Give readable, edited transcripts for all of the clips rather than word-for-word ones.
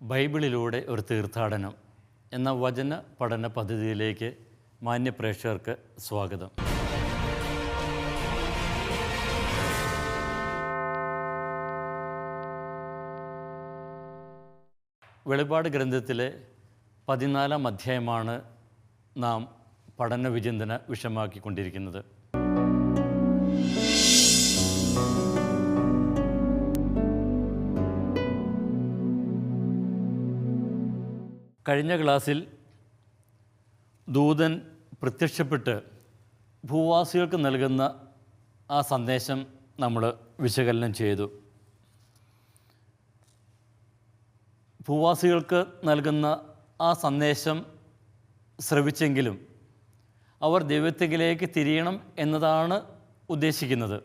ബൈബിളിലൂടെ ഒരു തീർത്ഥാടനം എന്ന വചന പഠന പദ്ധതിയിലേക്ക് മാന്യപ്രേക്ഷകർക്ക് സ്വാഗതം. വെളിപാട് ഗ്രന്ഥത്തിലെ 14-ാം അധ്യായമാണ് നാം പഠന വിചിന്തന വിഷയമാക്കിക്കൊണ്ടിരിക്കുന്നത്. കഴിഞ്ഞ ക്ലാസ്സിൽ ദൂതൻ പ്രത്യക്ഷപ്പെട്ട് ഭൂവാസികൾക്ക് നൽകുന്ന ആ സന്ദേശം നമ്മൾ വിശകലനം ചെയ്തു. ഭൂവാസികൾക്ക് നൽകുന്ന ആ സന്ദേശം ശ്രവിച്ചെങ്കിലും അവർ ദൈവത്തിലേക്ക് തിരിയണം എന്നതാണ് ഉദ്ദേശിക്കുന്നത്.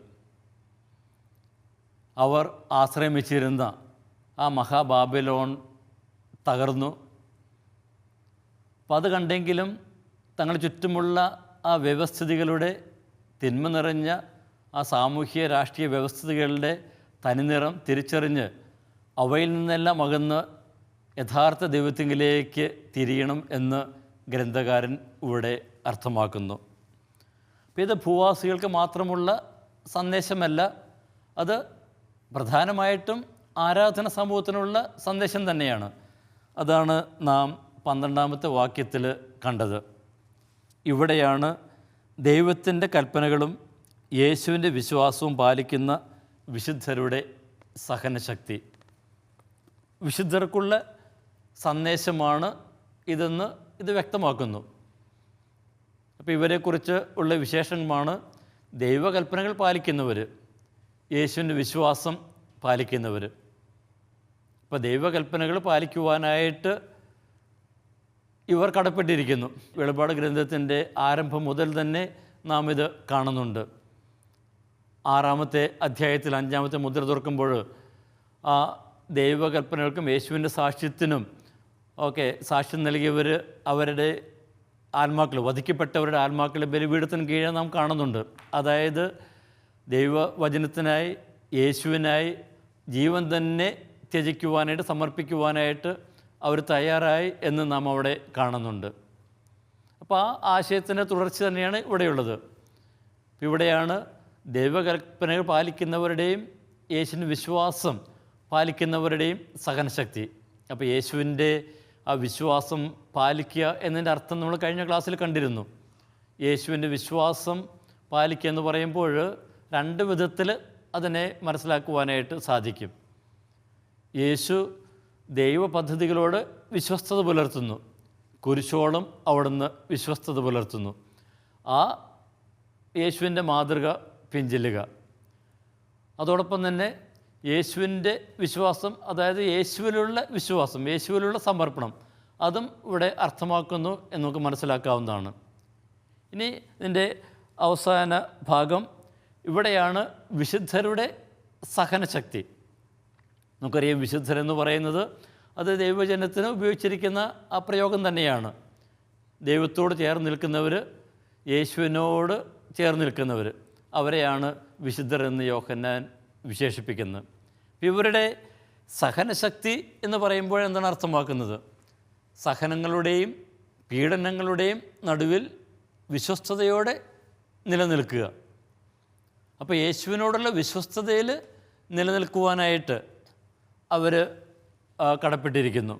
അവർ ആശ്രയം വെച്ചിരുന്ന ആ മഹാബാബിലോൺ തകർന്നു. അപ്പം അത് കണ്ടെങ്കിലും തങ്ങളുടെ ചുറ്റുമുള്ള ആ വ്യവസ്ഥിതികളുടെ തിന്മ നിറഞ്ഞ ആ സാമൂഹ്യ രാഷ്ട്രീയ വ്യവസ്ഥിതികളുടെ തനിനിറം തിരിച്ചറിഞ്ഞ് അവയിൽ നിന്നെല്ലാം അകന്ന് യഥാർത്ഥ ദൈവത്തിങ്കിലേക്ക് തിരിയണം എന്ന് ഗ്രന്ഥകാരൻ ഇവിടെ അർത്ഥമാക്കുന്നു. അപ്പോൾ ഇത് ഭൂവാസികൾക്ക് മാത്രമുള്ള സന്ദേശമല്ല, അത് പ്രധാനമായിട്ടും ആരാധന സമൂഹത്തിനുള്ള സന്ദേശം തന്നെയാണ്. അതാണ് നാം 12-ാമത്തെ വാക്യത്തിൽ കണ്ടത്. ഇവിടെയാണ് ദൈവത്തിൻ്റെ കൽപ്പനകളും യേശുവിൻ്റെ വിശ്വാസവും പാലിക്കുന്ന വിശുദ്ധരുടെ സഹനശക്തി. വിശുദ്ധർക്കുള്ള സന്ദേശമാണ് ഇതെന്ന് ഇത് വ്യക്തമാക്കുന്നു. അപ്പോൾ ഇവരെക്കുറിച്ച് ഉള്ള വിശേഷണമാണ് ദൈവകൽപ്പനകൾ പാലിക്കുന്നവർ, യേശുവിൻ്റെ വിശ്വാസം പാലിക്കുന്നവർ. അപ്പോൾ ദൈവകൽപ്പനകൾ പാലിക്കുവാനായിട്ട് ഇവർ കടപ്പെട്ടിരിക്കുന്നു. വെളിപാട് ഗ്രന്ഥത്തിൻ്റെ ആരംഭം മുതൽ തന്നെ നാം ഇത് കാണുന്നുണ്ട്. 6-ാമത്തെ അധ്യായത്തിൽ 5-ാമത്തെ മുദ്ര തുറക്കുമ്പോൾ ആ ദൈവകൽപ്പനകൾക്കും യേശുവിൻ്റെ സാക്ഷ്യത്തിനും സാക്ഷ്യം നൽകിയവർ അവരുടെ ആത്മാക്കൾ, വധിക്കപ്പെട്ടവരുടെ ആത്മാക്കളെ ബലിപീഠത്തിന് കീഴെ നാം കാണുന്നുണ്ട്. അതായത് ദൈവവചനത്തിനായി, യേശുവിനായി ജീവൻ തന്നെ ത്യജിക്കുവാനായിട്ട്, സമർപ്പിക്കുവാനായിട്ട് അവർ തയ്യാറായി എന്ന് നാം അവിടെ കാണുന്നുണ്ട്. അപ്പോൾ ആ ആശയത്തിൻ്റെ തുടർച്ച തന്നെയാണ് ഇവിടെയുള്ളത്. ഇവിടെയാണ് ദൈവകൽപ്പനകൾ പാലിക്കുന്നവരുടെയും യേശുവിൻ്റെ വിശ്വാസം പാലിക്കുന്നവരുടെയും സഹനശക്തി. അപ്പോൾ യേശുവിൻ്റെ ആ വിശ്വാസം പാലിക്കുക എന്നതിൻ്റെ അർത്ഥം നമ്മൾ കഴിഞ്ഞ ക്ലാസ്സിൽ കണ്ടിരുന്നു. യേശുവിൻ്റെ വിശ്വാസം പാലിക്കുക എന്ന് പറയുമ്പോൾ 2 വിധത്തിൽ അതിനെ മനസ്സിലാക്കുവാനായിട്ട് സാധിക്കും. യേശു ദൈവ പദ്ധതികളോട് വിശ്വസ്തത പുലർത്തുന്നു, കുരിശോളം അവിടുന്ന് വിശ്വസ്തത പുലർത്തുന്നു. ആ യേശുവിൻ്റെ മാതൃക പിൻചെല്ലുക. അതോടൊപ്പം തന്നെ യേശുവിൻ്റെ വിശ്വാസം, അതായത് യേശുവിലുള്ള വിശ്വാസം, യേശുവിലുള്ള സമർപ്പണം, അതും ഇവിടെ അർത്ഥമാക്കുന്നു എന്ന് നമുക്ക് മനസ്സിലാക്കാവുന്നതാണ്. ഇനി ഇതിൻ്റെ അവസാന ഭാഗം, ഇവിടെയാണ് വിശുദ്ധരുടെ സഹനശക്തി. നമുക്കറിയാം, വിശുദ്ധരെന്ന് പറയുന്നത് അത് ദൈവജനത്തിന് ഉപയോഗിച്ചിരിക്കുന്ന ആ പ്രയോഗം തന്നെയാണ്. ദൈവത്തോട് ചേർന്ന് നിൽക്കുന്നവർ, യേശുവിനോട് ചേർന്ന് നിൽക്കുന്നവർ, അവരെയാണ് വിശുദ്ധർ എന്ന് യോഹന്നാൻ വിശേഷിപ്പിക്കുന്നത്. ഇവരുടെ സഹനശക്തി എന്ന് പറയുമ്പോൾ എന്താണ് അർത്ഥമാക്കുന്നത്? സഹനങ്ങളുടെയും പീഡനങ്ങളുടെയും നടുവിൽ വിശ്വസ്തതയോടെ നിലനിൽക്കുക. അപ്പോൾ യേശുവിനോടുള്ള വിശ്വസ്തതയിൽ നിലനിൽക്കുവാനായിട്ട് അവർ കടപ്പെട്ടിരിക്കുന്നു.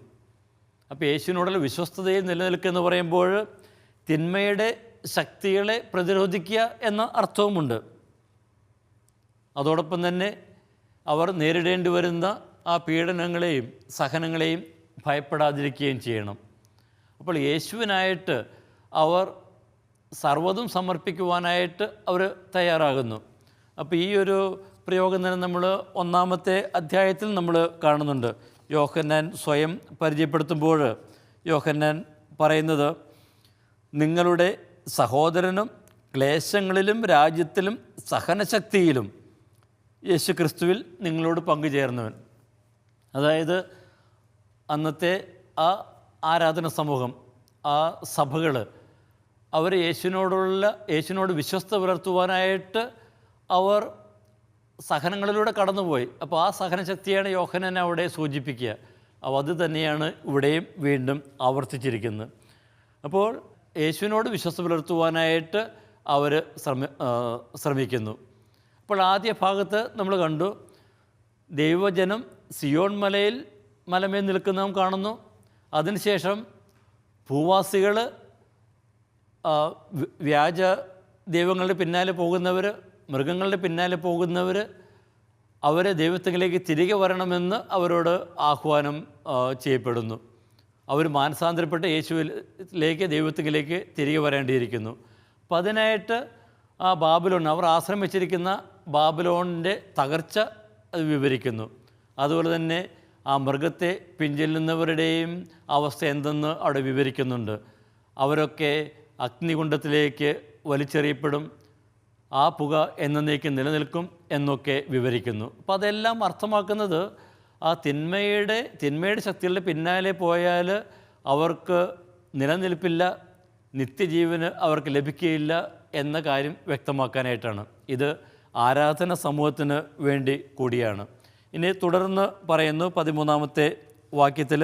അപ്പോൾ യേശുവിനോടുള്ള വിശ്വസ്തതയിൽ നിലനിൽക്കുക എന്ന് പറയുമ്പോൾ തിന്മയുടെ ശക്തികളെ പ്രതിരോധിക്കുക എന്ന അർത്ഥവുമുണ്ട്. അതോടൊപ്പം തന്നെ അവർ നേരിടേണ്ടി വരുന്ന ആ പീഡനങ്ങളെയും സഹനങ്ങളെയും ഭയപ്പെടാതിരിക്കുകയും ചെയ്യണം. അപ്പോൾ യേശുവിനായിട്ട് അവർ സർവ്വതും സമർപ്പിക്കുവാനായിട്ട് അവർ തയ്യാറാകുന്നു. അപ്പോൾ ഈ ഒരു പ്രയോഗം തന്നെ നമ്മൾ 1-ാമത്തെ അധ്യായത്തിൽ നമ്മൾ കാണുന്നുണ്ട്. യോഹന്നാൻ സ്വയം പരിചയപ്പെടുത്തുമ്പോൾ യോഹന്നാൻ പറയുന്നത്, നിങ്ങളുടെ സഹോദരനും ക്ലേശങ്ങളിലും രാജ്യത്തിലും സഹനശക്തിയിലും യേശു ക്രിസ്തുവിൽ നിങ്ങളോട് പങ്കുചേർന്നവൻ. അതായത് അന്നത്തെ ആ ആരാധന സമൂഹം, ആ സഭകൾ, അവർ യേശുവിനോട് വിശ്വസ്ത പുലർത്തുവാനായിട്ട് അവർ സഹനങ്ങളിലൂടെ കടന്നുപോയി. അപ്പോൾ ആ സഹനശക്തിയാണ് യോഹന്നാൻ അവിടെ സൂചിപ്പിക്കുക. അപ്പോൾ അത് തന്നെയാണ് ഇവിടെയും വീണ്ടും ആവർത്തിച്ചിരിക്കുന്നത്. അപ്പോൾ യേശുവിനോട് വിശ്വാസം പുലർത്തുവാനായിട്ട് അവർ ശ്രമിക്കുന്നു. അപ്പോൾ ആദ്യ ഭാഗത്ത് നമ്മൾ കണ്ടു, ദൈവജനം സിയോൺ മലമേൽ നിൽക്കുന്ന നാം കാണുന്നു. അതിനുശേഷം ഭൂവാസികൾ, വ്യാജ ദൈവങ്ങളുടെ പിന്നാലെ പോകുന്നവർ, മൃഗങ്ങളുടെ പിന്നാലെ പോകുന്നവർ, അവരെ ദൈവത്തിലേക്ക് തിരികെ വരണമെന്ന് അവരോട് ആഹ്വാനം ചെയ്യപ്പെടുന്നു. അവർ മാനസാന്തരപ്പെട്ട് യേശുവിലേക്ക്, ദൈവത്തിലേക്ക് തിരികെ വരേണ്ടിയിരിക്കുന്നു. അപ്പം അതിനായിട്ട് ആ ബാബിലോൺ, അവർ ആശ്രമിച്ചിരിക്കുന്ന ബാബിലോണിൻ്റെ തകർച്ച അത് വിവരിക്കുന്നു. അതുപോലെ തന്നെ ആ മൃഗത്തെ പിഞ്ചെല്ലുന്നവരുടെയും അവസ്ഥ എന്തെന്ന് അവിടെ വിവരിക്കുന്നുണ്ട്. അവരൊക്കെ അഗ്നികുണ്ഡത്തിലേക്ക് വലിച്ചെറിയപ്പെടും, ആ പുക എന്നേക്കും നിലനിൽക്കും എന്നൊക്കെ വിവരിക്കുന്നു. അപ്പോൾ അതെല്ലാം അർത്ഥമാക്കുന്നത് ആ തിന്മയുടെ ശക്തികളുടെ പിന്നാലെ പോയാൽ അവർക്ക് നിലനിൽപ്പില്ല, നിത്യജീവന് അവർക്ക് ലഭിക്കുകയില്ല എന്ന കാര്യം വ്യക്തമാക്കാനായിട്ടാണ്. ഇത് ആരാധന സമൂഹത്തിന് വേണ്ടി കൂടിയാണ്. ഇനി തുടർന്ന് പറയുന്നു 13-ാമത്തെ വാക്യത്തിൽ,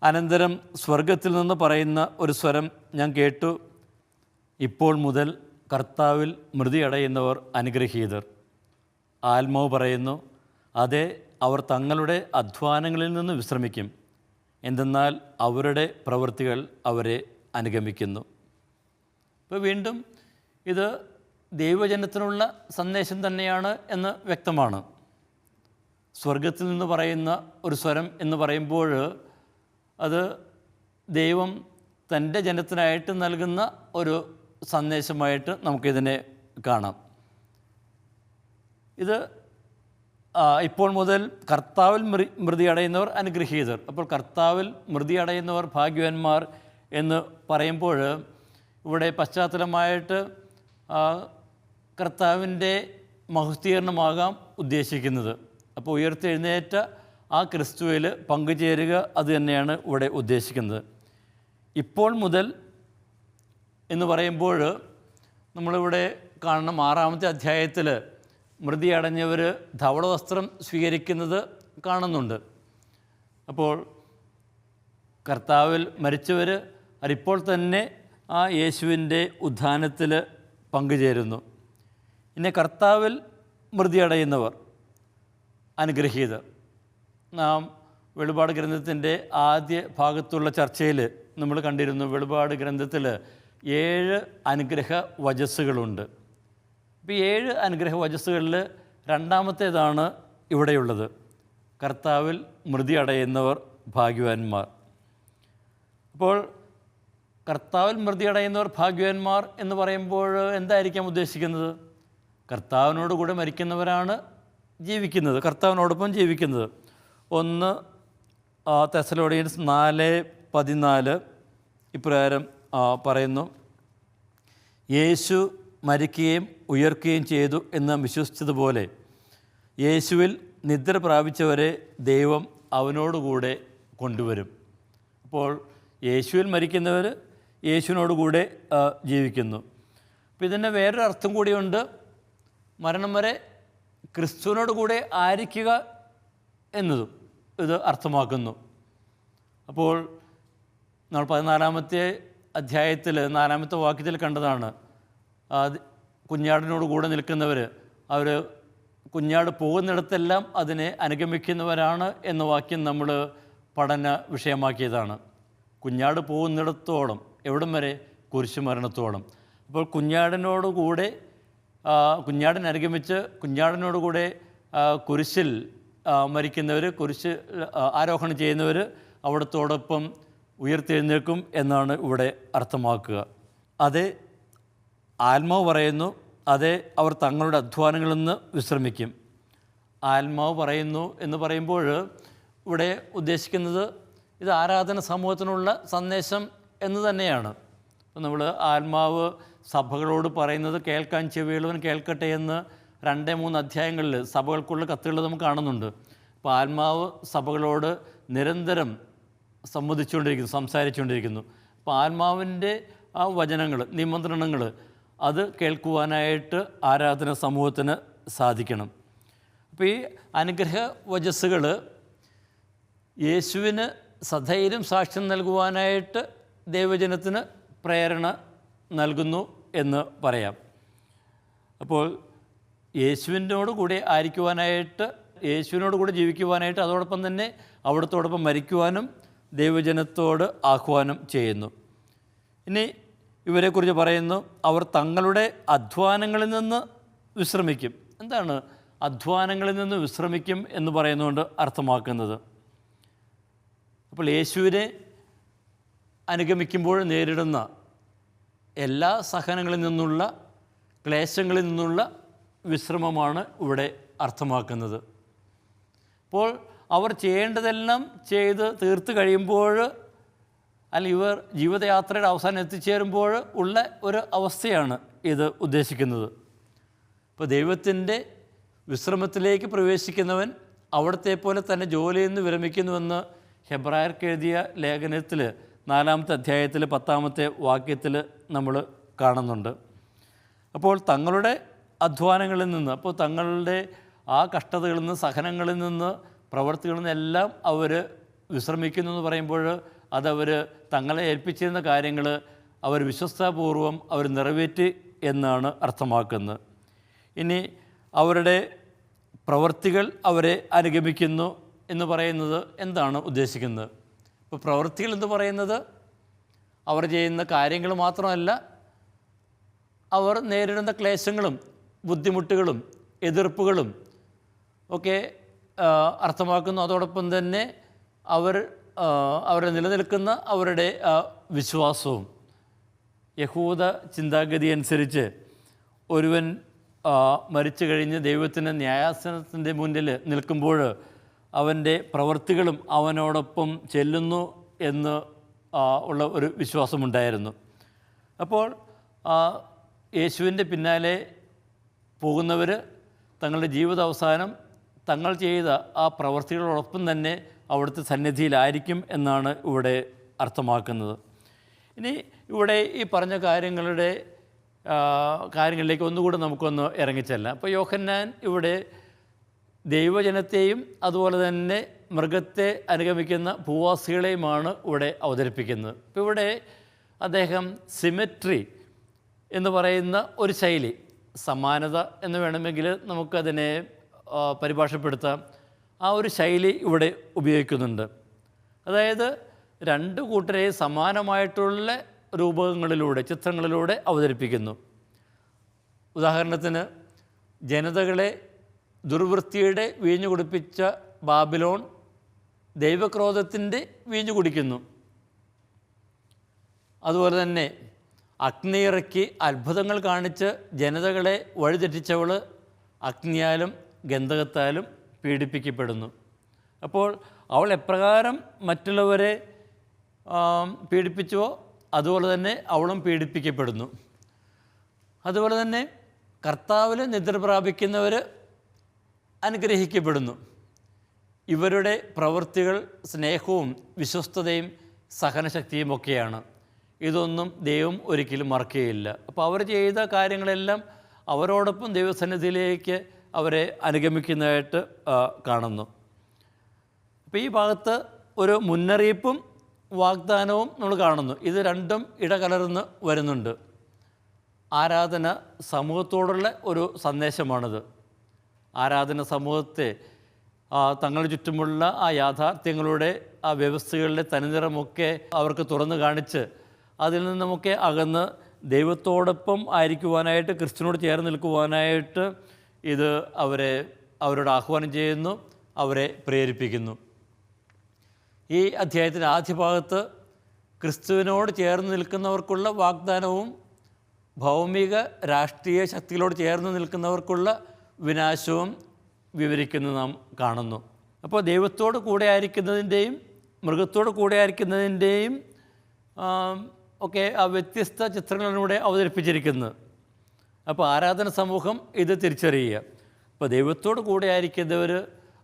അനന്തരം സ്വർഗത്തിൽ നിന്ന് പറയുന്ന ഒരു സ്വരം ഞാൻ കേട്ടു, ഇപ്പോൾ മുതൽ കർത്താവിൽ മൃതിയടയുന്നവർ അനുഗ്രഹീതർ. ആത്മാവ് പറയുന്നു, അതെ, അവർ തങ്ങളുടെ അധ്വാനങ്ങളിൽ നിന്ന് വിശ്രമിക്കും, എന്തെന്നാൽ അവരുടെ പ്രവൃത്തികൾ അവരെ അനുഗമിക്കുന്നു. ഇപ്പോൾ വീണ്ടും ഇത് ദൈവജനത്തിനുള്ള സന്ദേശം തന്നെയാണ് എന്ന് വ്യക്തമാണ്. സ്വർഗത്തിൽ നിന്ന് പറയുന്ന ഒരു സ്വരം എന്ന് പറയുമ്പോൾ അത് ദൈവം തൻ്റെ ജനത്തിനായിട്ട് നൽകുന്ന ഒരു സന്ദേശമായിട്ട് നമുക്കിതിനെ കാണാം. ഇത് ഇപ്പോൾ മുതൽ കർത്താവിൽ മൃതി അടയുന്നവർ അനുഗ്രഹീതർ. അപ്പോൾ കർത്താവിൽ മൃതി അടയുന്നവർ ഭാഗ്യവാന്മാർ എന്ന് പറയുമ്പോൾ ഇവിടെ പശ്ചാത്തലമായിട്ട് കർത്താവിൻ്റെ മഹത്വീകരണമാകാം ഉദ്ദേശിക്കുന്നത്. അപ്പോൾ ഉയർത്തെഴുന്നേറ്റ ആ ക്രിസ്തുവിൽ പങ്കുചേരുക, അത് തന്നെയാണ് ഇവിടെ ഉദ്ദേശിക്കുന്നത്. ഇപ്പോൾ മുതൽ എന്ന് പറയുമ്പോൾ നമ്മളിവിടെ കാണണം 6-ാമത്തെ അധ്യായത്തിൽ മൃതി അടഞ്ഞവർ ധവളവസ്ത്രം സ്വീകരിക്കുന്നത് കാണുന്നുണ്ട്. അപ്പോൾ കർത്താവിൽ മരിച്ചവർ അതിപ്പോൾ തന്നെ ആ യേശുവിൻ്റെ ഉത്ഥാനത്തിൽ പങ്കുചേരുന്നു. ഇനി കർത്താവിൽ മൃതി അടയുന്നവർ അനുഗ്രഹീതർ. നാം വെളിപാട് ഗ്രന്ഥത്തിൻ്റെ ആദ്യ ഭാഗത്തുള്ള ചർച്ചയിൽ നമ്മൾ കണ്ടിരുന്നു, വെളിപാട് ഗ്രന്ഥത്തിൽ 7 അനുഗ്രഹ വചസ്സുകളുണ്ട്. ഇപ്പോൾ 7 അനുഗ്രഹ വചസ്സുകളിൽ 2-ാമത്തേതാണ് ഇവിടെയുള്ളത്, കർത്താവിൽ മൃതി അടയുന്നവർ ഭാഗ്യവാന്മാർ. അപ്പോൾ കർത്താവിൽ മൃതി അടയുന്നവർ ഭാഗ്യവാന്മാർ എന്ന് പറയുമ്പോൾ എന്തായിരിക്കാം ഉദ്ദേശിക്കുന്നത്? കർത്താവിനോട് കൂടെ മരിക്കുന്നവരാണ് ജീവിക്കുന്നത്, കർത്താവിനോടൊപ്പം ജീവിക്കുന്നത്. 1 തെസ്സലോനിയൻസ് 4:14 ഇപ്രകാരം പറയുന്നു, യേശു മരിക്കുകയും ഉയർക്കുകയും ചെയ്തു എന്ന് വിശ്വസിച്ചതുപോലെ യേശുവിൽ നിദ്ര പ്രാപിച്ചവരെ ദൈവം അവനോടുകൂടെ കൊണ്ടുവരും. അപ്പോൾ യേശുവിൽ മരിക്കുന്നവർ യേശുവിനോടുകൂടെ ജീവിക്കുന്നു. അപ്പോൾ ഇതിന് വേറൊരു അർത്ഥം കൂടിയുണ്ട്, മരണം വരെ ക്രിസ്തുവിനോട് കൂടെ ആയിരിക്കുക എന്നതും ഇത് അർത്ഥമാക്കുന്നു. അപ്പോൾ നമ്മൾ 14-ാമത്തെ അധ്യായത്തിൽ 4-ാമത്തെ വാക്യത്തിൽ കണ്ടതാണ്, കുഞ്ഞാടിനോട് കൂടെ നിൽക്കുന്നവർ, അവർ കുഞ്ഞാട് പോകുന്നിടത്തെല്ലാം അതിനെ അനുഗമിക്കുന്നവരാണ് എന്ന വാക്യം നമ്മൾ പഠന വിഷയമാക്കിയതാണ്. കുഞ്ഞാട് പോകുന്നിടത്തോളം, എവിടം വരെ? കുരിശുമരണത്തോളം. അപ്പോൾ കുഞ്ഞാടിനോടുകൂടെ കുഞ്ഞാടിനനുഗമിച്ച് കുഞ്ഞാടിനോടുകൂടെ കുരിശിൽ മരിക്കുന്നവർ, കുരിശ് ആരോഹണം ചെയ്യുന്നവർ അവിടത്തോടൊപ്പം ഉയർത്തെഴുന്നേൽക്കും എന്നാണ് ഇവിടെ അർത്ഥമാക്കുക. അതെ, ആത്മാവ് പറയുന്നു, അതെ, അവർ തങ്ങളുടെ അധ്വാനങ്ങളിൽ നിന്ന് വിശ്രമിക്കും. ആത്മാവ് പറയുന്നു എന്ന് പറയുമ്പോൾ ഇവിടെ ഉദ്ദേശിക്കുന്നത് ഇത് ആരാധന സമൂഹത്തിനുള്ള സന്ദേശം എന്ന് തന്നെയാണ്. നമ്മൾ ആത്മാവ് സഭകളോട് പറയുന്നത് കേൾക്കാൻ ചെവിയുള്ളവൻ കേൾക്കട്ടെ എന്ന് 2-3 അധ്യായങ്ങളിൽ സഭകൾക്കുള്ള കത്തുകൾ നമുക്ക് കാണുന്നുണ്ട്. അപ്പോൾ ആത്മാവ് സഭകളോട് നിരന്തരം സംസാരിച്ചുകൊണ്ടിരിക്കുന്നു. അപ്പോൾ ആത്മാവിൻ്റെ ആ വചനങ്ങൾ, നിമന്ത്രണങ്ങൾ അത് കേൾക്കുവാനായിട്ട് ആരാധന സമൂഹത്തിന് സാധിക്കണം. അപ്പോൾ ഈ അനുഗ്രഹ വചസ്സുകൾ യേശുവിന് സധൈര്യം സാക്ഷ്യം നൽകുവാനായിട്ട് ദൈവജനത്തിന് പ്രേരണ നൽകുന്നു എന്ന് പറയാം. അപ്പോൾ യേശുവിനോട് കൂടെ ആയിരിക്കുവാനായിട്ട്, യേശുവിനോട് കൂടെ ജീവിക്കുവാനായിട്ട്, അതോടൊപ്പം തന്നെ അവിടത്തോടൊപ്പം മരിക്കുവാനും ദൈവജനത്തോട് ആഹ്വാനം ചെയ്യുന്നു. ഇനി ഇവരെക്കുറിച്ച് പറയുന്നു, അവർ തങ്ങളുടെ അധ്വാനങ്ങളിൽ നിന്ന് വിശ്രമിക്കും. എന്താണ് അധ്വാനങ്ങളിൽ നിന്ന് വിശ്രമിക്കും എന്ന് പറയുന്നതുകൊണ്ട് അർത്ഥമാക്കുന്നത്? അപ്പോൾ യേശുവിനെ അനുഗമിക്കുമ്പോൾ നേരിടുന്ന എല്ലാ സഹനങ്ങളിൽ നിന്നുള്ള, ക്ലേശങ്ങളിൽ നിന്നുള്ള വിശ്രമമാണ് ഇവിടെ അർത്ഥമാക്കുന്നത്. അപ്പോൾ അവർ ചെയ്യേണ്ടതെല്ലാം ചെയ്ത് തീർത്ത് കഴിയുമ്പോൾ, അല്ലെങ്കിൽ ഇവർ ജീവിതയാത്രയുടെ അവസാനം എത്തിച്ചേരുമ്പോൾ ഉള്ള ഒരു അവസ്ഥയാണ് ഇത് ഉദ്ദേശിക്കുന്നത്. ഇപ്പോൾ ദൈവത്തിൻ്റെ വിശ്രമത്തിലേക്ക് പ്രവേശിക്കുന്നവൻ അവിടത്തെ പോലെ തന്നെ ജോലിയിൽ നിന്ന് വിരമിക്കുന്നുവെന്ന് ഹെബ്രായർക്ക് എഴുതിയ ലേഖനത്തിൽ 4-ാമത്തെ അധ്യായത്തിൽ 10-ാമത്തെ വാക്യത്തിൽ നമ്മൾ കാണുന്നുണ്ട്. അപ്പോൾ തങ്ങളുടെ അധ്വാനങ്ങളിൽ നിന്ന്, അപ്പോൾ തങ്ങളുടെ ആ കഷ്ടതകളിൽ നിന്ന്, സഹനങ്ങളിൽ നിന്ന്, പ്രവർത്തികളിൽ നിന്നെല്ലാം അവർ വിശ്രമിക്കുന്നു എന്ന് പറയുമ്പോൾ അതവർ തങ്ങളെ ഏൽപ്പിച്ചിരുന്ന കാര്യങ്ങൾ അവർ വിശ്വസ്താപൂർവം അവർ നിറവേറ്റി എന്നാണ് അർത്ഥമാക്കുന്നത്. ഇനി അവരുടെ പ്രവൃത്തികൾ അവരെ അനുഗമിക്കുന്നു എന്ന് പറയുന്നത് എന്താണ് ഉദ്ദേശിക്കുന്നത്? ഇപ്പോൾ പ്രവൃത്തികൾ എന്ന് പറയുന്നത് അവർ ചെയ്യുന്ന കാര്യങ്ങൾ മാത്രമല്ല, അവർ നേരിടുന്ന ക്ലേശങ്ങളും ബുദ്ധിമുട്ടുകളും എതിർപ്പുകളും ഒക്കെ അർത്ഥമാക്കുന്നു. അതോടൊപ്പം തന്നെ അവരെ നിലനിൽക്കുന്ന അവരുടെ വിശ്വാസവും. യഹൂദ ചിന്താഗതി അനുസരിച്ച് ഒരുവൻ മരിച്ചു കഴിഞ്ഞ് ദൈവത്തിൻ്റെ ന്യായാസനത്തിൻ്റെ മുന്നിൽ നിൽക്കുമ്പോൾ അവൻ്റെ പ്രവൃത്തികളും അവനോടൊപ്പം ചെല്ലുന്നു എന്ന് ഉള്ള ഒരു വിശ്വാസമുണ്ടായിരുന്നു. അപ്പോൾ യേശുവിൻ്റെ പിന്നാലെ പോകുന്നവർ തങ്ങളുടെ ജീവിതാവസാനം തങ്ങൾ ചെയ്ത ആ പ്രവൃത്തികളോടൊപ്പം തന്നെ അവിടുത്തെ സന്നിധിയിലായിരിക്കും എന്നാണ് ഇവിടെ അർത്ഥമാക്കുന്നത്. ഇനി ഇവിടെ ഈ പറഞ്ഞ കാര്യങ്ങളിലേക്ക് ഒന്നുകൂടെ നമുക്കൊന്ന് ഇറങ്ങിച്ചെല്ലാം. അപ്പോൾ യോഹന്നാൻ ഇവിടെ ദൈവജനത്തെയും അതുപോലെ തന്നെ മൃഗത്തെ അനുഗമിക്കുന്ന ഭൂവാസികളെയുമാണ് ഇവിടെ അവതരിപ്പിക്കുന്നത്. ഇപ്പോൾ ഇവിടെ അദ്ദേഹം സിമെട്രി എന്ന് പറയുന്ന ഒരു ശൈലി, സമാനത എന്ന് വേണമെങ്കിൽ നമുക്കതിനെ പരിഭാഷപ്പെടുത്താം, ആ ഒരു ശൈലി ഇവിടെ ഉപയോഗിക്കുന്നുണ്ട്. അതായത് രണ്ട് കൂട്ടരെ സമാനമായിട്ടുള്ള രൂപങ്ങളിലൂടെ, ചിത്രങ്ങളിലൂടെ അവതരിപ്പിക്കുന്നു. ഉദാഹരണത്തിന്, ജനതകളെ ദുർവൃത്തിയുടെ വീഞ്ഞു കുടിപ്പിച്ച ബാബിലോൺ ദൈവക്രോധത്തിൻ്റെ വീഞ്ഞു കുടിക്കുന്നു. അതുപോലെ തന്നെ അഗ്നിയിറക്കി അത്ഭുതങ്ങൾ കാണിച്ച് ജനതകളെ വഴിതെറ്റിച്ചവൾ അഗ്നിയാലും ഗന്ധകത്താലും പീഡിപ്പിക്കപ്പെടുന്നു. അപ്പോൾ അവൾ എപ്രകാരം മറ്റുള്ളവരെ പീഡിപ്പിച്ചുവോ അതുപോലെ തന്നെ അവളും പീഡിപ്പിക്കപ്പെടുന്നു. അതുപോലെ തന്നെ കർത്താവിൽ നിദ്ര പ്രാപിക്കുന്നവർ അനുഗ്രഹിക്കപ്പെടുന്നു. ഇവരുടെ പ്രവൃത്തികൾ സ്നേഹവും വിശ്വസ്തതയും സഹനശക്തിയും ഒക്കെയാണ്. ഇതൊന്നും ദൈവം ഒരിക്കലും മറക്കുകയില്ല. അപ്പോൾ അവർ ചെയ്ത കാര്യങ്ങളെല്ലാം അവരോടൊപ്പം ദൈവസന്നിധിയിലേക്ക് അവരെ അനുഗമിക്കുന്നതായിട്ട് കാണുന്നു. അപ്പോൾ ഈ ഭാഗത്ത് ഒരു മുന്നറിയിപ്പും വാഗ്ദാനവും നമ്മൾ കാണുന്നു. ഇത് രണ്ടും ഇടകലർന്ന് വരുന്നുണ്ട്. ആരാധന സമൂഹത്തോടുള്ള ഒരു സന്ദേശമാണിത്. ആരാധന സമൂഹത്തെ തങ്ങളുടെ ചുറ്റുമുള്ള ആ യാഥാർത്ഥ്യങ്ങളുടെ, ആ വ്യവസ്ഥകളുടെ തനിനിറമൊക്കെ അവർക്ക് തുറന്നു കാണിച്ച് അതിൽ നിന്നുമൊക്കെ അകന്ന് ദൈവത്തോടൊപ്പം ആയിരിക്കുവാനായിട്ട്, ക്രിസ്തുവിനോട് ചേർന്ന് നിൽക്കുവാനായിട്ട് ഇത് അവരോട് ആഹ്വാനം ചെയ്യുന്നു, അവരെ പ്രേരിപ്പിക്കുന്നു. ഈ അധ്യായത്തിൻ്റെ ആദ്യ ഭാഗത്ത് ക്രിസ്തുവിനോട് ചേർന്ന് നിൽക്കുന്നവർക്കുള്ള വാഗ്ദാനവും ഭൗമിക രാഷ്ട്രീയ ശക്തികളോട് ചേർന്ന് നിൽക്കുന്നവർക്കുള്ള വിനാശവും വിവരിക്കുന്നത് നാം കാണുന്നു. അപ്പോൾ ദൈവത്തോട് കൂടെ ആയിരിക്കുന്നതിൻ്റെയും മൃഗത്തോട് കൂടെ ആയിരിക്കുന്നതിൻ്റെയും ഒക്കെ ആ വ്യത്യസ്ത ചിത്രങ്ങളിലൂടെ അവതരിപ്പിച്ചിരിക്കുന്നത്. അപ്പോൾ ആരാധന സമൂഹം ഇത് തിരിച്ചറിയുക. അപ്പോൾ ദൈവത്തോട് കൂടെ ആയിരിക്കുന്നവർ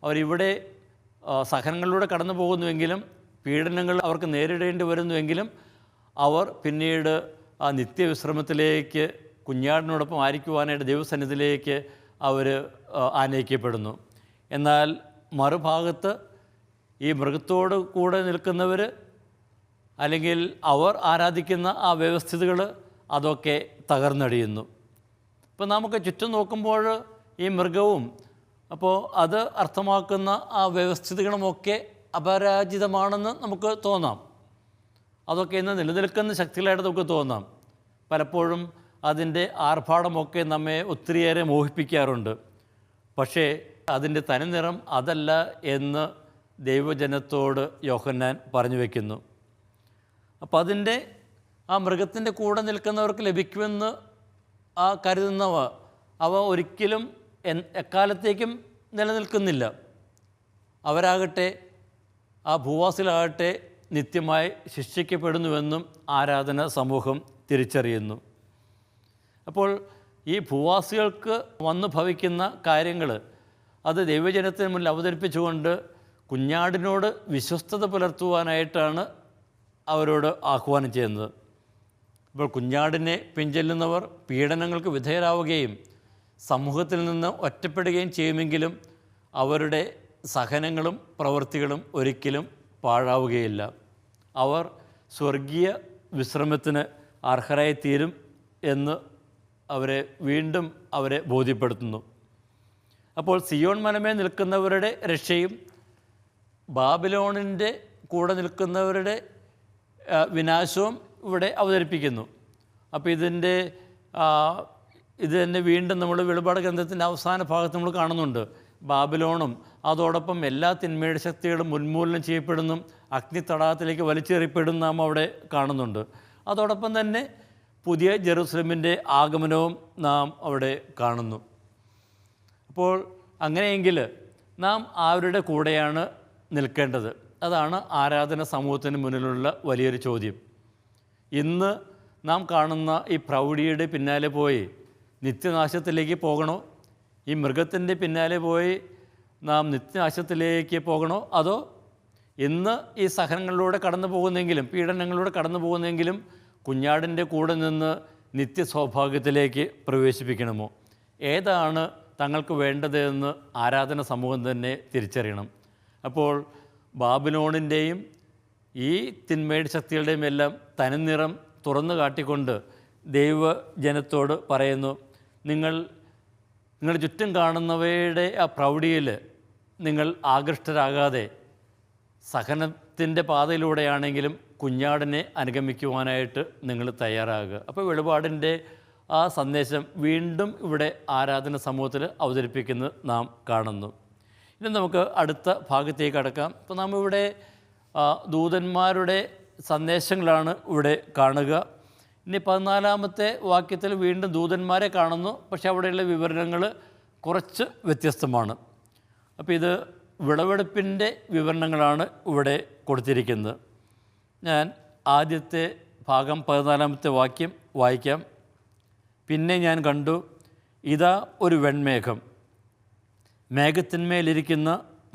അവരിവിടെ സഹനങ്ങളിലൂടെ കടന്നു പോകുന്നുവെങ്കിലും, പീഡനങ്ങൾ അവർക്ക് നേരിടേണ്ടി വരുന്നുവെങ്കിലും, അവർ പിന്നീട് ആ നിത്യവിശ്രമത്തിലേക്ക് കുഞ്ഞാടിനോടൊപ്പം ആയിരിക്കുവാനായിട്ട് ദൈവസന്നിധിയിലേക്ക് അവർ ആനയിക്കപ്പെടുന്നു. എന്നാൽ മറുഭാഗത്ത് ഈ മൃഗത്തോട് കൂടെ നിൽക്കുന്നവർ അല്ലെങ്കിൽ അവർ ആരാധിക്കുന്ന ആ വ്യവസ്ഥിതികൾ അതൊക്കെ തകർന്നടിയുന്നു. ഇപ്പോൾ നമുക്ക് ചുറ്റും നോക്കുമ്പോൾ ഈ മൃഗവും അപ്പോൾ അത് അർത്ഥമാക്കുന്ന ആ വ്യവസ്ഥിതികളുമൊക്കെ അപരാജിതമാണെന്ന് നമുക്ക് തോന്നാം. അതൊക്കെ ഇന്ന് നിലനിൽക്കുന്ന ശക്തികളായിട്ട് നമുക്ക് തോന്നാം. പലപ്പോഴും അതിൻ്റെ ആർഭാടമൊക്കെ നമ്മെ ഒത്തിരിയേറെ മോഹിപ്പിക്കാറുണ്ട്. പക്ഷേ അതിൻ്റെ തനിനിറം അതല്ല എന്ന് ദൈവജനത്തോട് യോഹന്നാൻ പറഞ്ഞു വയ്ക്കുന്നു. അപ്പോൾ അതിൻ്റെ ആ മൃഗത്തിൻ്റെ കൂടെ നിൽക്കുന്നവർക്ക് ലഭിക്കുമെന്ന് കരുതുന്നവ അവ ഒരിക്കലും എക്കാലത്തേക്കും നിലനിൽക്കുന്നില്ല. അവരാകട്ടെ ആ ഭൂവാസികളാകട്ടെ നിത്യമായി ശിക്ഷിക്കപ്പെടുന്നുവെന്നും ആരാധന സമൂഹം തിരിച്ചറിയുന്നു. അപ്പോൾ ഈ ഭൂവാസികൾക്ക് വന്നു ഭവിക്കുന്ന കാര്യങ്ങൾ അത് ദൈവജനത്തിന് മുന്നിൽ അവതരിപ്പിച്ചുകൊണ്ട് കുഞ്ഞാടിനോട് വിശ്വസ്തത പുലർത്തുവാനായിട്ടാണ് അവരോട് ആഹ്വാനം ചെയ്യുന്നത്. അപ്പോൾ കുഞ്ഞാടിനെ പിൻചെല്ലുന്നവർ പീഡനങ്ങൾക്ക് വിധേയരാവുകയും സമൂഹത്തിൽ നിന്ന് ഒറ്റപ്പെടുകയും ചെയ്യുമെങ്കിലും അവരുടെ സഹനങ്ങളും പ്രവൃത്തികളും ഒരിക്കലും പാഴാവുകയില്ല. അവർ സ്വർഗീയ വിശ്രമത്തിന് അർഹരായിത്തീരും എന്ന് വീണ്ടും അവരെ ബോധ്യപ്പെടുത്തുന്നു. അപ്പോൾ സിയോൺ മലമേൽ നിൽക്കുന്നവരുടെ രക്ഷയും ബാബിലോണിൻ്റെ കൂടെ നിൽക്കുന്നവരുടെ വിനാശവും ഇവിടെ അവതരിപ്പിക്കുന്നു. അപ്പോൾ ഇത് തന്നെ വീണ്ടും നമ്മൾ വെളിപാട് ഗ്രന്ഥത്തിൻ്റെ അവസാന ഭാഗത്ത് നമ്മൾ കാണുന്നുണ്ട്. ബാബിലോണും അതോടൊപ്പം എല്ലാ തിന്മയുടെ ശക്തികളും ഉന്മൂലനം ചെയ്യപ്പെടുന്നു, അഗ്നി തടാകത്തിലേക്ക് വലിച്ചെറിയപ്പെടും നാം അവിടെ കാണുന്നുണ്ട്. അതോടൊപ്പം തന്നെ പുതിയ ജെറുസലേമിൻ്റെ ആഗമനവും നാം അവിടെ കാണുന്നു. അപ്പോൾ അങ്ങനെയെങ്കിൽ നാം ആരുടെ കൂടെയാണ് നിൽക്കേണ്ടത്? അതാണ് ആരാധന സമൂഹത്തിന് മുന്നിലുള്ള വലിയൊരു ചോദ്യം. ഇന്ന് നാം കാണുന്ന ഈ പ്രൗഢിയുടെ പിന്നാലെ പോയി നിത്യനാശത്തിലേക്ക് പോകണോ? ഈ മൃഗത്തിൻ്റെ പിന്നാലെ പോയി നാം നിത്യനാശത്തിലേക്ക് പോകണോ? അതോ ഇന്ന് ഈ സഹനങ്ങളിലൂടെ കടന്നു പോകുന്നെങ്കിലും പീഡനങ്ങളിലൂടെ കടന്നു പോകുന്നെങ്കിലും കുഞ്ഞാടിൻ്റെ കൂടെ നിന്ന് നിത്യസൗഭാഗ്യത്തിലേക്ക് പ്രവേശിപ്പിക്കണമോ? ഏതാണ് തങ്ങൾക്ക് വേണ്ടതെന്ന് ആരാധന സമൂഹം തന്നെ തിരിച്ചറിയണം. അപ്പോൾ ബാബിലോണിൻ്റെയും ഈ തിന്മയുടെ ശക്തികളുടെയും എല്ലാം തനിനിറം തുറന്നു കാട്ടിക്കൊണ്ട് ദൈവജനത്തോട് പറയുന്നു, നിങ്ങളുടെ ചുറ്റും കാണുന്നവയുടെ ആ പ്രൗഢിയിൽ നിങ്ങൾ ആകൃഷ്ടരാകാതെ സഹനത്തിൻ്റെ പാതയിലൂടെയാണെങ്കിലും കുഞ്ഞാടിനെ അനുഗമിക്കുവാനായിട്ട് നിങ്ങൾ തയ്യാറാകുക. അപ്പോൾ വെളിപാടിൻ്റെ ആ സന്ദേശം വീണ്ടും ഇവിടെ ആരാധന സമൂഹത്തിൽ അവതരിപ്പിക്കുന്നത് നാം കാണുന്നു. ഇനി നമുക്ക് അടുത്ത ഭാഗത്തേക്ക് കടക്കാം. ഇപ്പോൾ നാം ഇവിടെ ദൂതന്മാരുടെ സന്ദേശങ്ങളാണ് ഇവിടെ കാണുക. ഇനി 14-ാമത്തെ വാക്യത്തിൽ വീണ്ടും ദൂതന്മാരെ കാണുന്നു. പക്ഷേ അവിടെയുള്ള വിവരണങ്ങൾ കുറച്ച് വ്യത്യസ്തമാണ്. അപ്പോൾ ഇത് വിളവെടുപ്പിൻ്റെ വിവരണങ്ങളാണ് ഇവിടെ കൊടുത്തിരിക്കുന്നത്. ഞാൻ ആദ്യത്തെ ഭാഗം 14-ാമത്തെ വാക്യം വായിക്കാം. പിന്നെ ഞാൻ കണ്ടു, ഇതാ ഒരു വെൺമേഘം, മേഘത്തിന്മേലിരിക്കുന്ന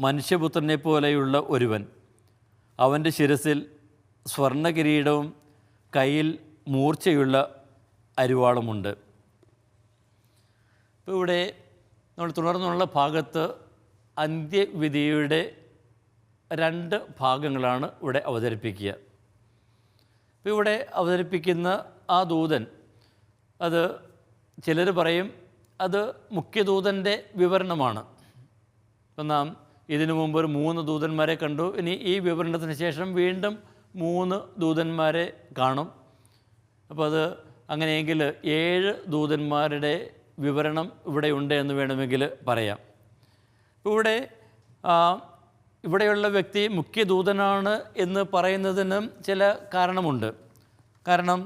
മനുഷ്യപുത്രനെ പോലെയുള്ള ഒരുവൻ. അവൻ്റെ ശിരസിൽ സ്വർണ്ണകിരീടവും കയ്യിൽ മൂർച്ചയുള്ള അരിവാളുമുണ്ട്. ഇപ്പോൾ ഇവിടെ നമ്മൾ തുടർന്നുള്ള ഭാഗത്ത് അന്ത്യവിധിയുടെ 2 ഭാഗങ്ങളാണ് ഇവിടെ അവതരിപ്പിക്കുക. ഇപ്പോൾ ഇവിടെ അവതരിപ്പിക്കുന്ന ആ ദൂതൻ, അത് ചിലർ പറയും അത് മുഖ്യദൂതൻ്റെ വിവരണമാണ്. ഇപ്പം നാം ഇതിനു മുമ്പ് ഒരു 3 ദൂതന്മാരെ കണ്ടു. ഇനി ഈ വിവരണത്തിന് ശേഷം വീണ്ടും 3 ദൂതന്മാരെ കാണും. അപ്പോൾ അത് അങ്ങനെയെങ്കിൽ 7 ദൂതന്മാരുടെ വിവരണം ഇവിടെ ഉണ്ട് എന്ന് വേണമെങ്കിൽ പറയാം. ഇവിടെ ഇവിടെയുള്ള വ്യക്തി മുഖ്യദൂതനാണ് എന്ന് പറയുന്നതിനും ചില കാരണമുണ്ട്. കാരണം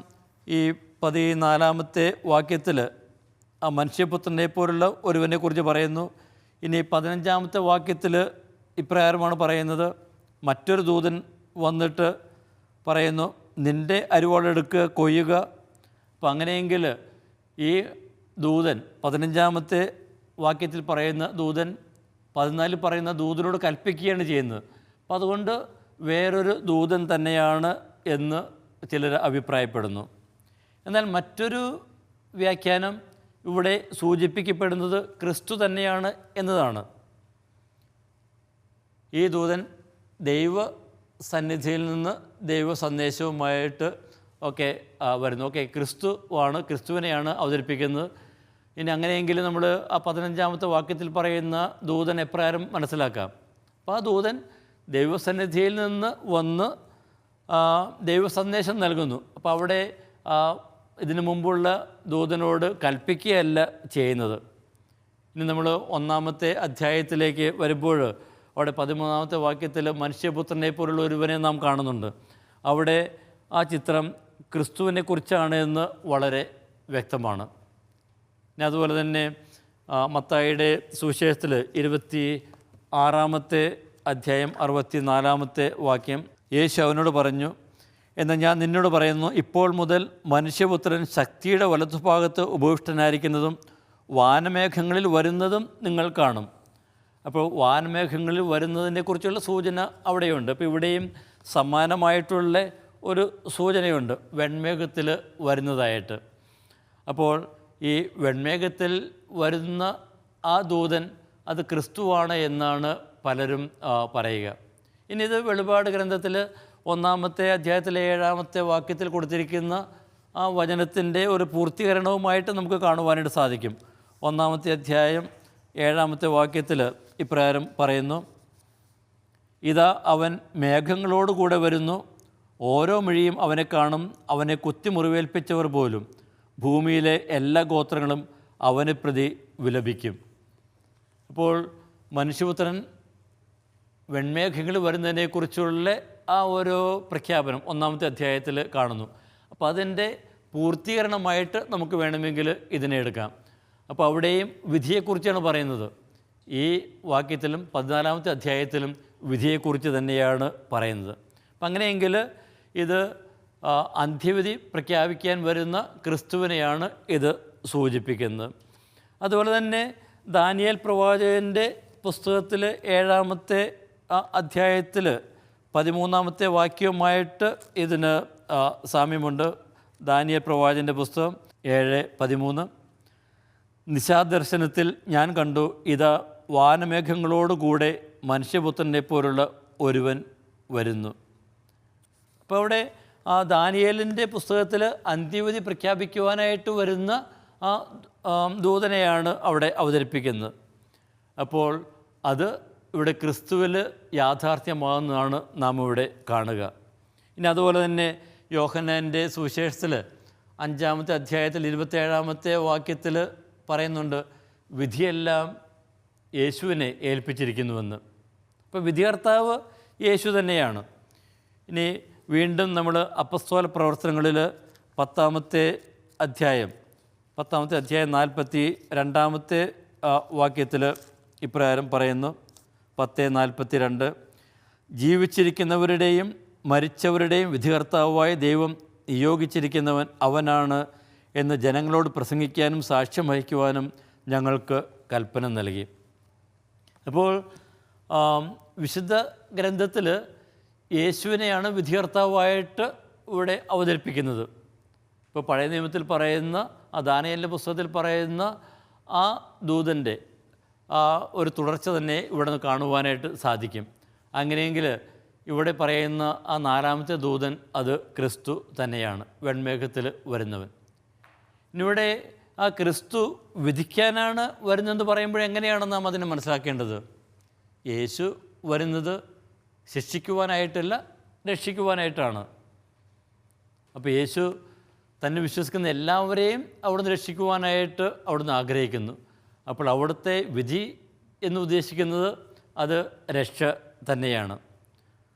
ഈ 14-ാമത്തെ വാക്യത്തിൽ ആ മനുഷ്യപുത്രനെ പോലുള്ള ഒരുവനെക്കുറിച്ച് പറയുന്നു. ഇനി 15-ാമത്തെ വാക്യത്തിൽ ഇപ്രകാരമാണ് പറയുന്നത്, മറ്റൊരു ദൂതൻ വന്നിട്ട് പറയുന്നു, നിൻ്റെ അരിവാളെടുക്കുക, കൊയ്യുക. അപ്പം അങ്ങനെയെങ്കിൽ ഈ ദൂതൻ 15-ാമത്തെ വാക്യത്തിൽ പറയുന്ന ദൂതൻ 14 പറയുന്ന ദൂതനോട് കൽപ്പിക്കുകയാണ് ചെയ്യുന്നത്. അപ്പം അതുകൊണ്ട് വേറൊരു ദൂതൻ തന്നെയാണ് എന്ന് ചിലർ അഭിപ്രായപ്പെടുന്നു. എന്നാൽ മറ്റൊരു വ്യാഖ്യാനം ഇവിടെ സൂചിപ്പിക്കപ്പെടുന്നത് ക്രിസ്തു തന്നെയാണ് എന്നതാണ്. ഈ ദൂതൻ ദൈവ സന്നിധിയിൽ നിന്ന് ദൈവ സന്ദേശവുമായിട്ട് ഒക്കെ വരുന്നു. ഓക്കെ, ക്രിസ്തുവിനെയാണ് അവതരിപ്പിക്കുന്നത്. ഇനി അങ്ങനെയെങ്കിൽ നമ്മൾ ആ 15-ാമത്തെ വാക്യത്തിൽ പറയുന്ന ദൂതൻ എപ്രകാരം മനസ്സിലാക്കാം? അപ്പോൾ ആ ദൂതൻ ദൈവസന്നിധിയിൽ നിന്ന് വന്ന് ദൈവ സന്ദേശം നൽകുന്നു. അപ്പോൾ അവിടെ ഇതിനു മുമ്പുള്ള ദൂതനോട് കൽപ്പിക്കുകയല്ല ചെയ്യുന്നത്. ഇനി നമ്മൾ 1-ാമത്തെ അധ്യായത്തിലേക്ക് വരുമ്പോൾ അവിടെ 13-ാമത്തെ വാക്യത്തിൽ മനുഷ്യപുത്രനെ പോലുള്ള ഒരുവനെ നാം കാണുന്നുണ്ട്. അവിടെ ആ ചിത്രം ക്രിസ്തുവിനെ കുറിച്ചാണ് എന്ന് വളരെ വ്യക്തമാണ്. ഇനി അതുപോലെ തന്നെ മത്തായിയുടെ സുവിശേഷത്തിൽ 26-ാമത്തെ അധ്യായം 64-ാമത്തെ വാക്യം, യേശു അവനോട് പറഞ്ഞു, എന്നാൽ ഞാൻ നിന്നോട് പറയുന്നു, ഇപ്പോൾ മുതൽ മനുഷ്യപുത്രൻ ശക്തിയുടെ വലതുഭാഗത്ത് ഉപവിഷ്ടനായിരിക്കുന്നതും വാനമേഘങ്ങളിൽ വരുന്നതും നിങ്ങൾ കാണും. അപ്പോൾ വാനമേഘങ്ങളിൽ വരുന്നതിനെക്കുറിച്ചുള്ള സൂചന അവിടെയുണ്ട്. അപ്പോൾ ഇവിടെയും സമാനമായിട്ടുള്ള ഒരു സൂചനയുണ്ട്, വെൺമേഘത്തിൽ വരുന്നതായിട്ട്. അപ്പോൾ ഈ വെൺമേഘത്തിൽ വരുന്ന ആ ദൂതൻ അത് ക്രിസ്തുവാണ് എന്നാണ് പലരും പറയുക. ഇനി ഇത് വെളിപാട് ഗ്രന്ഥത്തിൽ 1-ാമത്തെ അധ്യായത്തിലെ 7-ാമത്തെ വാക്യത്തിൽ കൊടുത്തിരിക്കുന്ന ആ വചനത്തിൻ്റെ ഒരു പൂർത്തീകരണവുമായിട്ട് നമുക്ക് കാണുവാനായിട്ട് സാധിക്കും. 1-ാമത്തെ അധ്യായം 7-ാമത്തെ വാക്യത്തിൽ ഇപ്രകാരം പറയുന്നു, ഇതാ അവൻ മേഘങ്ങളോടുകൂടെ വരുന്നു, ഓരോ മിഴിയും അവനെ കാണും, അവനെ കുത്തി മുറിവേൽപ്പിച്ചവർ പോലും ഭൂമിയിലെ എല്ലാ ഗോത്രങ്ങളും അവനെ പ്രതി വിലപിക്കും. അപ്പോൾ മനുഷ്യപുത്രൻ വെൺമേഘങ്ങൾ വരുന്നതിനെക്കുറിച്ചുള്ള ആ ഒരു പ്രഖ്യാപനം 1-ാമത്തെ അധ്യായത്തിൽ കാണുന്നു. അപ്പോൾ അതിൻ്റെ പൂർത്തീകരണമായിട്ട് നമുക്ക് വേണമെങ്കിൽ ഇതിനെ എടുക്കാം. അപ്പോൾ അവിടെയും വിധിയെക്കുറിച്ചാണ് പറയുന്നത്. ഈ വാക്യത്തിലും 14-ാമത്തെ അധ്യായത്തിലും വിധിയെക്കുറിച്ച് തന്നെയാണ് പറയുന്നത്. അപ്പം അങ്ങനെയെങ്കിൽ ഇത് അന്ത്യവിധി പ്രഖ്യാപിക്കാൻ വരുന്ന ക്രിസ്തുവിനെയാണ് ഇത് സൂചിപ്പിക്കുന്നത്. അതുപോലെ തന്നെ ദാനിയേൽ പ്രവാചകൻ്റെ പുസ്തകത്തിൽ 7-ാമത്തെ അധ്യായത്തിൽ 13-ാമത്തെ വാക്യവുമായിട്ട് ഇതിന് സാമ്യമുണ്ട്. ദാനിയേൽ പ്രവാചകൻ്റെ പുസ്തകം 7:13, നിശാദർശനത്തിൽ ഞാൻ കണ്ടു, ഇതാ വാനമേഘങ്ങളോടുകൂടെ മനുഷ്യപുത്രനെ പോലുള്ള ഒരുവൻ വരുന്നു. അപ്പോൾ അവിടെ ആ ദാനിയേലിൻ്റെ പുസ്തകത്തിൽ അന്ത്യവിധി പ്രഖ്യാപിക്കുവാനായിട്ട് വരുന്ന ആ ദൂതനെയാണ് അവിടെ അവതരിപ്പിക്കുന്നത്. അപ്പോൾ അത് ഇവിടെ ക്രിസ്തുവിൽ യാഥാർത്ഥ്യമാകുന്നതാണ് നാം ഇവിടെ കാണുക. ഇനി അതുപോലെ തന്നെ യോഹന്നാൻ്റെ സുവിശേഷത്തിൽ 5-ാമത്തെ അധ്യായത്തിൽ 27-ാമത്തെ വാക്യത്തിൽ പറയുന്നുണ്ട്, വിധിയെല്ലാം യേശുവിനെ ഏൽപ്പിച്ചിരിക്കുന്നുവെന്ന്. അപ്പോൾ വിധികർത്താവ് യേശു തന്നെയാണ്. ഇനി വീണ്ടും നമ്മൾ അപ്പസ്തോല പ്രവർത്തനങ്ങളിൽ 10-ാമത്തെ അധ്യായം 42-ാമത്തെ വാക്യത്തിൽ ഇപ്രകാരം പറയുന്നു, 10:42, ജീവിച്ചിരിക്കുന്നവരുടെയും മരിച്ചവരുടെയും വിധികർത്താവായ ദൈവം നിയോഗിച്ചിരിക്കുന്നവൻ അവനാണ് എന്ന് ജനങ്ങളോട് പ്രസംഗിക്കാനും സാക്ഷ്യം വഹിക്കുവാനും ഞങ്ങൾക്ക് കൽപ്പന നൽകി. അപ്പോൾ വിശുദ്ധ ഗ്രന്ഥത്തിൽ യേശുവിനെയാണ് വിധികർത്താവായിട്ട് ഇവിടെ അവതരിപ്പിക്കുന്നത്. ഇപ്പോൾ പഴയ നിയമത്തിൽ പറയുന്ന ദാനിയേലിൻ്റെ പുസ്തകത്തിൽ പറയുന്ന ആ ദൂതൻ്റെ ഒരു തുടർച്ച തന്നെ ഇവിടെ നിന്ന് കാണുവാനായിട്ട് സാധിക്കും. അങ്ങനെയെങ്കിൽ ഇവിടെ പറയുന്ന ആ 4-ാമത്തെ ദൂതൻ അത് ക്രിസ്തു തന്നെയാണ്, വെൺമേഘത്തിൽ വരുന്നവൻ. ഇന്നിവിടെ ആ ക്രിസ്തു വിധിക്കാനാണ് വരുന്നതെന്ന് പറയുമ്പോൾ എങ്ങനെയാണ് നാം അതിനെ മനസ്സിലാക്കേണ്ടത്? യേശു വരുന്നത് ശിക്ഷിക്കുവാനായിട്ടല്ല, രക്ഷിക്കുവാനായിട്ടാണ്. അപ്പോൾ യേശു തന്നെ വിശ്വസിക്കുന്ന എല്ലാവരെയും അവിടുന്ന് രക്ഷിക്കുവാനായിട്ട് അവിടുന്ന് ആഗ്രഹിക്കുന്നു. അപ്പോൾ അവിടുത്തെ വിധി എന്ന് ഉദ്ദേശിക്കുന്നത് അത് രക്ഷ തന്നെയാണ്.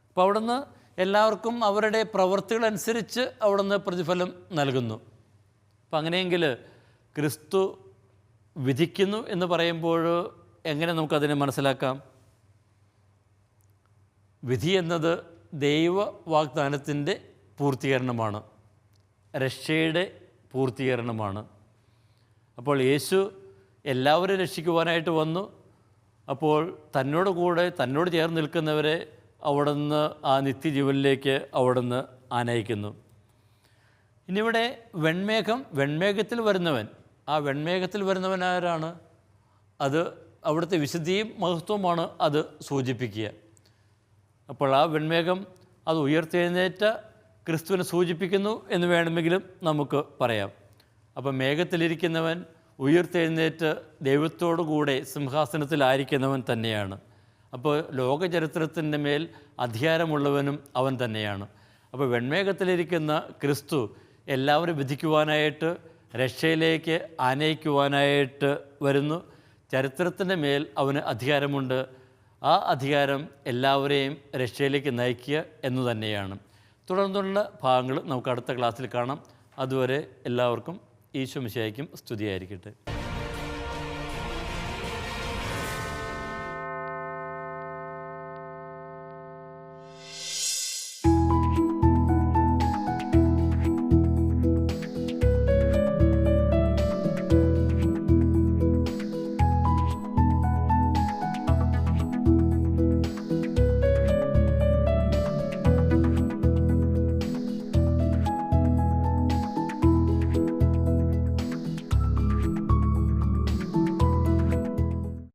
അപ്പോൾ അവിടുന്ന് എല്ലാവർക്കും അവരുടെ പ്രവൃത്തികളനുസരിച്ച് അവിടുന്ന് പ്രതിഫലം നൽകുന്നു. അപ്പം അങ്ങനെയെങ്കിൽ ക്രിസ്തു വിധിക്കുന്നു എന്ന് പറയുമ്പോൾ എങ്ങനെ നമുക്കതിനെ മനസ്സിലാക്കാം? വിധി എന്നത് ദൈവ വാഗ്ദാനത്തിൻ്റെ പൂർത്തീകരണമാണ്, രക്ഷയുടെ പൂർത്തീകരണമാണ്. അപ്പോൾ യേശു എല്ലാവരും രക്ഷിക്കുവാനായിട്ട് വന്നു. അപ്പോൾ തന്നോട് ചേർന്ന് നിൽക്കുന്നവരെ അവിടുന്ന് ആ നിത്യജീവനിലേക്ക് അവിടുന്ന് ആനയിക്കുന്നു. ഇനിയിവിടെ വെൺമേഘത്തിൽ വരുന്നവൻ, ആ വെൺമേഘത്തിൽ വരുന്നവൻ ആരാണ്? അത് അവിടുത്തെ വിശുദ്ധിയും മഹത്വവുമാണ് അത് സൂചിപ്പിക്കുക. അപ്പോൾ ആ വെൺമേഘം അത് ഉയർത്തെഴുന്നേറ്റ ക്രിസ്തുവിനെ സൂചിപ്പിക്കുന്നു എന്ന് വേണമെങ്കിലും നമുക്ക് പറയാം. അപ്പോൾ മേഘത്തിലിരിക്കുന്നവൻ ഉയർത്തെഴുന്നേറ്റ് ദൈവത്തോടു കൂടെ സിംഹാസനത്തിലായിരിക്കുന്നവൻ തന്നെയാണ്. അപ്പോൾ ലോകചരിത്രത്തിൻ്റെ മേൽ അധികാരമുള്ളവനും അവൻ തന്നെയാണ്. അപ്പോൾ വെൺമേഘത്തിലിരിക്കുന്ന ക്രിസ്തു എല്ലാവരും വിധിക്കുവാനായിട്ട്, രക്ഷയിലേക്ക് ആനയിക്കുവാനായിട്ട് വരുന്നു. ചരിത്രത്തിൻ്റെ മേൽ അവന് അധികാരമുണ്ട്. ആ അധികാരം എല്ലാവരെയും രക്ഷയിലേക്ക് നയിക്കുക എന്ന് തന്നെയാണ്. തുടർന്നുള്ള ഭാഗങ്ങൾ നമുക്ക് അടുത്ത ക്ലാസ്സിൽ കാണാം. അതുവരെ എല്ലാവർക്കും ഈശോ മിശിഹായ്ക്കും സ്തുതിയായിരിക്കട്ടെ.